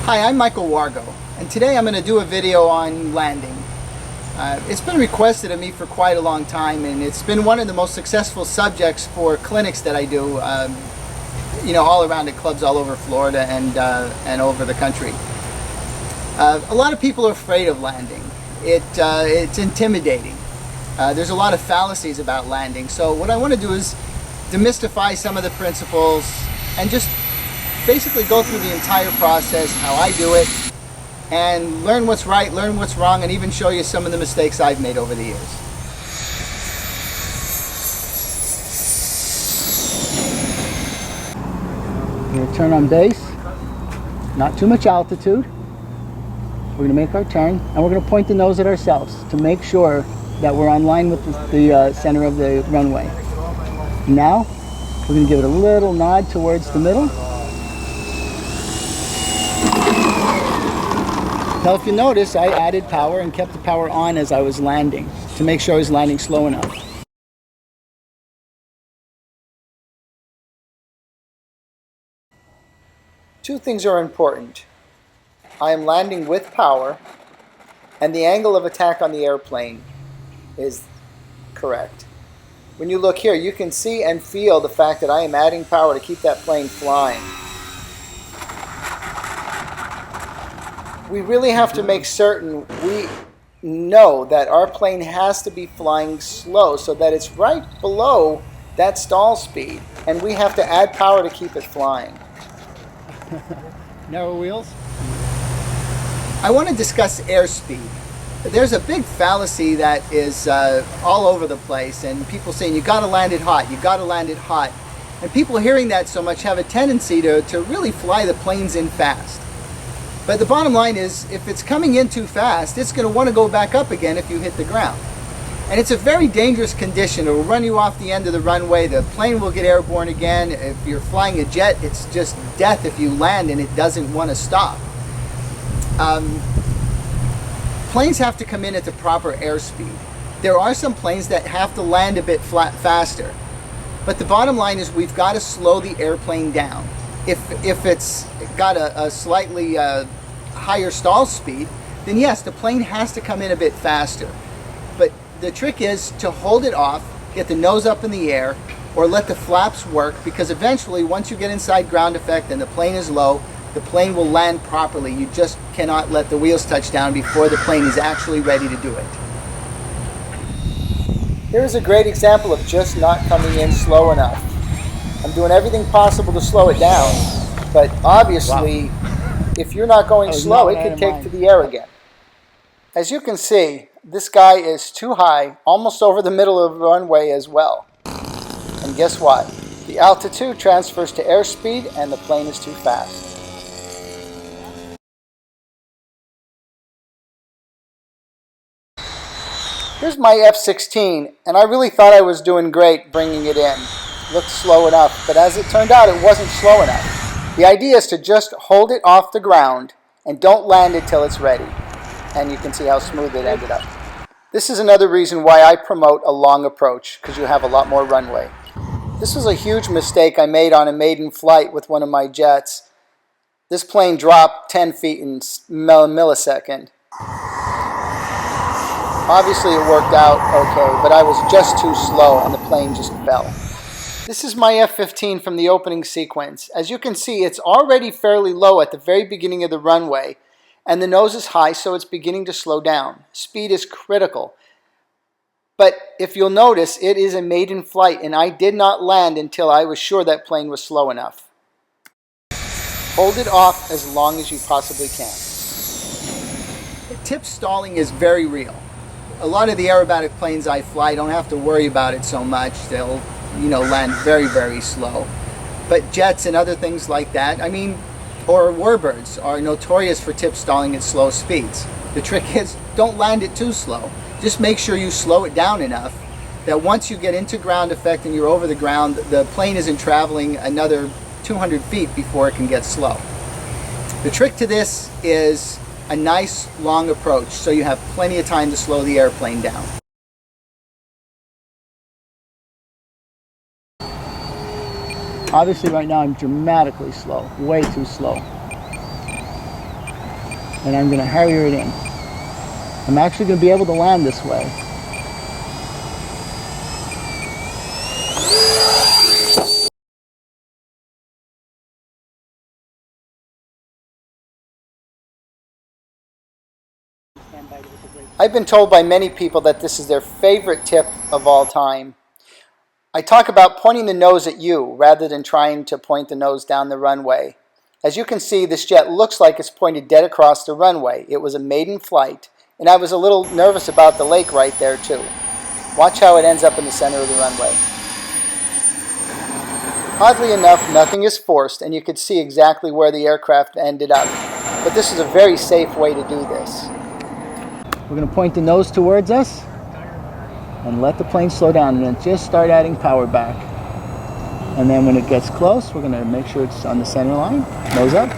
Hi, I'm Michael Wargo, and today I'm going to do a video on landing. It's been requested of me for quite a long time, and it's been one of the most successful subjects for clinics that I do, all around at clubs all over Florida and over the country. A lot of people are afraid of landing. It's intimidating. There's a lot of fallacies about landing, so what I want to do is demystify some of the principles and just basically go through the entire process, how I do it, and learn what's right, learn what's wrong, and even show you some of the mistakes I've made over the years. We're going to turn on base, not too much altitude. We're going to make our turn, and we're going to point the nose at ourselves to make sure that we're on line with the center of the runway. Now, we're going to give it a little nod towards the middle. Now if you notice, I added power and kept the power on as I was landing to make sure I was landing slow enough. Two things are important. I am landing with power, and the angle of attack on the airplane is correct. When you look here, you can see and feel the fact that I am adding power to keep that plane flying. We really have to make certain we know that our plane has to be flying slow so that it's right below that stall speed, and we have to add power to keep it flying. Narrow wheels? I want to discuss airspeed. There's a big fallacy that is all over the place, and people saying you got to land it hot, you got to land it hot. And people hearing that so much have a tendency to really fly the planes in fast. But the bottom line is, if it's coming in too fast, it's going to want to go back up again if you hit the ground. And it's a very dangerous condition. It will run you off the end of the runway. The plane will get airborne again. If you're flying a jet, it's just death if you land and it doesn't want to stop. Planes have to come in at the proper airspeed. There are some planes that have to land a bit faster. But the bottom line is we've got to slow the airplane down. If it's got a slightly higher stall speed, then yes, the plane has to come in a bit faster. But the trick is to hold it off, get the nose up in the air, or let the flaps work, because eventually once you get inside ground effect and the plane is low, the plane will land properly. You just cannot let the wheels touch down before the plane is actually ready to do it. Here's a great example of just not coming in slow enough. I'm doing everything possible to slow it down, but obviously, if you're not going slow, it can take to the air again. As you can see, this guy is too high, almost over the middle of the runway as well. And guess what? The altitude transfers to airspeed, and the plane is too fast. Here's my F-16, and I really thought I was doing great bringing it in. Looked slow enough, but as it turned out, it wasn't slow enough. The idea is to just hold it off the ground and don't land it till it's ready. And you can see how smooth it ended up. This is another reason why I promote a long approach, because you have a lot more runway. This was a huge mistake I made on a maiden flight with one of my jets. This plane dropped 10 feet in a millisecond. Obviously it worked out okay, but I was just too slow and the plane just fell. This is my F-15 from the opening sequence. As you can see, it's already fairly low at the very beginning of the runway, and the nose is high, so it's beginning to slow down. Speed is critical. But if you'll notice, it is a maiden flight, and I did not land until I was sure that plane was slow enough. Hold it off as long as you possibly can. Tip stalling is very real. A lot of the aerobatic planes I fly don't have to worry about it so much. They'll land very, very slow. But jets and other things like that, or warbirds, are notorious for tip stalling at slow speeds. The trick is, don't land it too slow. Just make sure you slow it down enough that once you get into ground effect and you're over the ground, the plane isn't traveling another 200 feet before it can get slow. The trick to this is a nice long approach, so you have plenty of time to slow the airplane down. Obviously right now I'm dramatically slow, way too slow. and I'm going to harrier it in. I'm actually going to be able to land this way. I've been told by many people that this is their favorite tip of all time. I talk about pointing the nose at you rather than trying to point the nose down the runway. As you can see, this jet looks like it's pointed dead across the runway. It was a maiden flight, and I was a little nervous about the lake right there too. Watch how it ends up in the center of the runway. Oddly enough, nothing is forced, and you can see exactly where the aircraft ended up. But this is a very safe way to do this. We're going to point the nose towards us and let the plane slow down, and then just start adding power back. And then when it gets close, we're going to make sure it's on the center line. Nose up.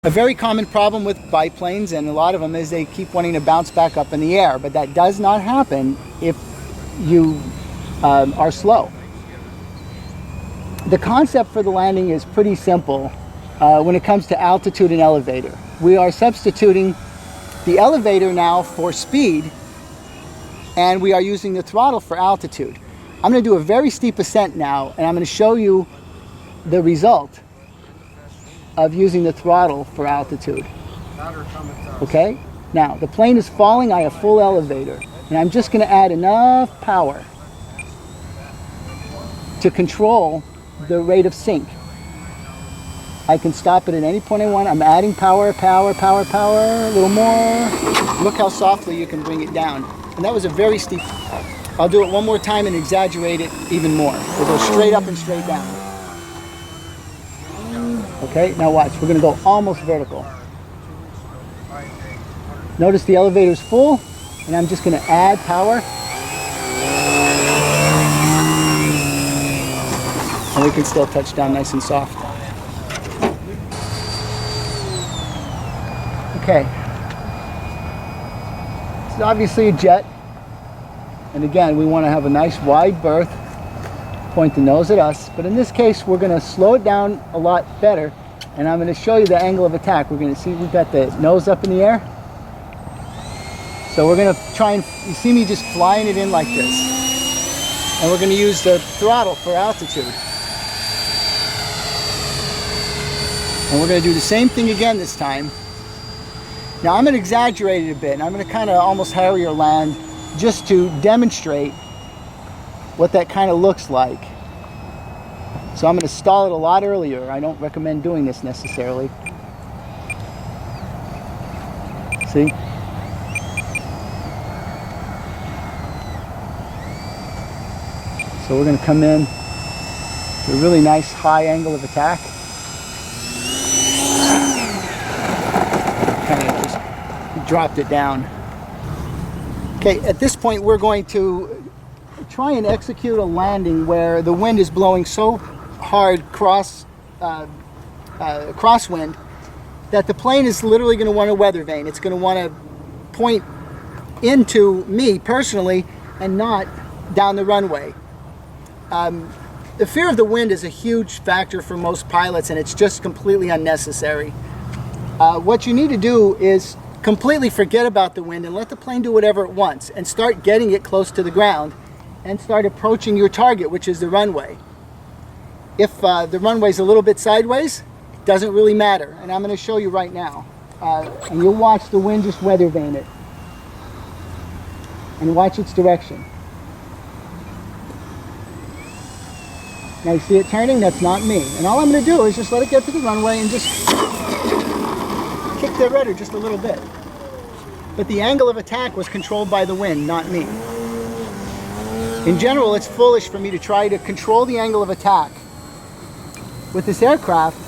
A very common problem with biplanes, and a lot of them, is they keep wanting to bounce back up in the air, but that does not happen if you are slow. The concept for the landing is pretty simple when it comes to altitude and elevator. We are substituting the elevator now for speed, and we are using the throttle for altitude. I'm going to do a very steep ascent now, and I'm going to show you the result of using the throttle for altitude. Okay? Now, the plane is falling, I have full elevator, and I'm just going to add enough power to control the rate of sink. I can stop it at any point I want. I'm adding power, power, power, power, a little more. Look how softly you can bring it down. And that was a very steep. I'll do it one more time and exaggerate it even more. We'll go straight up and straight down. Okay, now watch. We're going to go almost vertical. Notice the elevator is full, and I'm just going to add power. And we can still touch down nice and soft. Okay. This is obviously a jet. And again, we want to have a nice wide berth. Point the nose at us. But in this case, we're going to slow it down a lot better. And I'm going to show you the angle of attack. We're going to see we've got the nose up in the air. So we're going to try and, you see me just flying it in like this. And we're going to use the throttle for altitude. And we're going to do the same thing again this time. Now I'm going to exaggerate it a bit, and I'm going to kind of almost harrier land just to demonstrate what that kind of looks like. So I'm going to stall it a lot earlier. I don't recommend doing this necessarily. See? So we're going to come in to a really nice high angle of attack. Kind of just dropped it down. Okay, at this point we're going to try and execute a landing where the wind is blowing so hard crosswind that the plane is literally going to want a weather vane. It's going to want to point into me personally and not down the runway. The fear of the wind is a huge factor for most pilots, and it's just completely unnecessary. What you need to do is completely forget about the wind and let the plane do whatever it wants, and start getting it close to the ground and start approaching your target, which is the runway. If the runway's a little bit sideways, it doesn't really matter, and I'm going to show you right now. And you'll watch the wind just weather vane it and watch its direction. Now you see it turning? That's not me. And all I'm going to do is just let it get to the runway and just kick the rudder just a little bit. But the angle of attack was controlled by the wind, not me. In general, it's foolish for me to try to control the angle of attack with this aircraft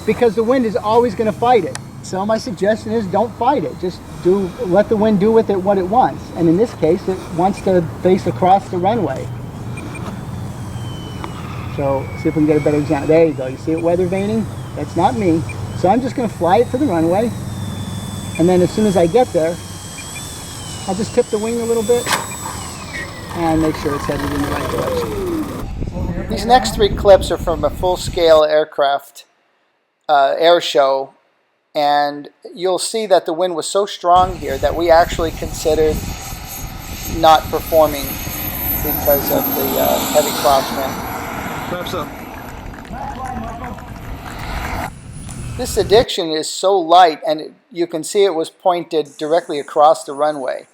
because the wind is always going to fight it. So my suggestion is don't fight it. Just let the wind do with it what it wants. And in this case, it wants to face across the runway. So see if we can get a better example. There you go. You see it weather vaning? That's not me. So I'm just going to fly it to the runway. And then as soon as I get there, I'll just tip the wing a little bit and make sure it's headed in the right direction. These next 3 clips are from a full-scale aircraft air show, and you'll see that the wind was so strong here that we actually considered not performing because of the heavy crosswind. Flaps up. This addiction is so light, and you can see it was pointed directly across the runway.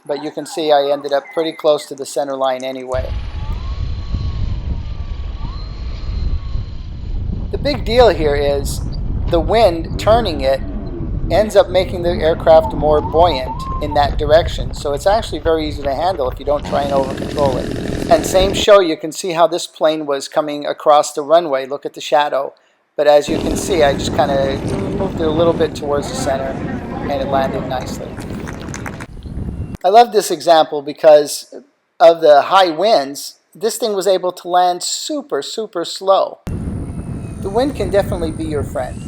But you can see I ended up pretty close to the center line anyway. The big deal here is the wind turning it ends up making the aircraft more buoyant in that direction. So it's actually very easy to handle if you don't try and over-control it. And same show, you can see how this plane was coming across the runway. Look at the shadow. But as you can see, I just kind of moved it a little bit towards the center and it landed nicely. I love this example because of the high winds. This thing was able to land super, super slow. The wind can definitely be your friend.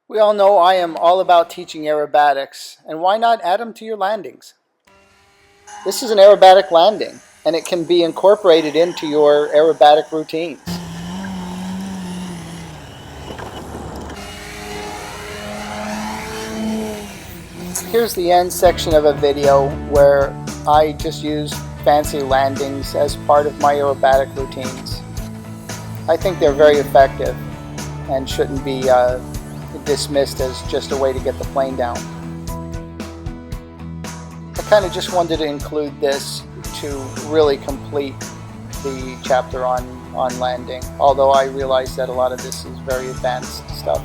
We all know I am all about teaching aerobatics, and why not add them to your landings? This is an aerobatic landing, and it can be incorporated into your aerobatic routines. Here's the end section of a video where I just use fancy landings as part of my aerobatic routines. I think they're very effective and shouldn't be dismissed as just a way to get the plane down. I kind of just wanted to include this to really complete the chapter on landing, although I realize that a lot of this is very advanced stuff.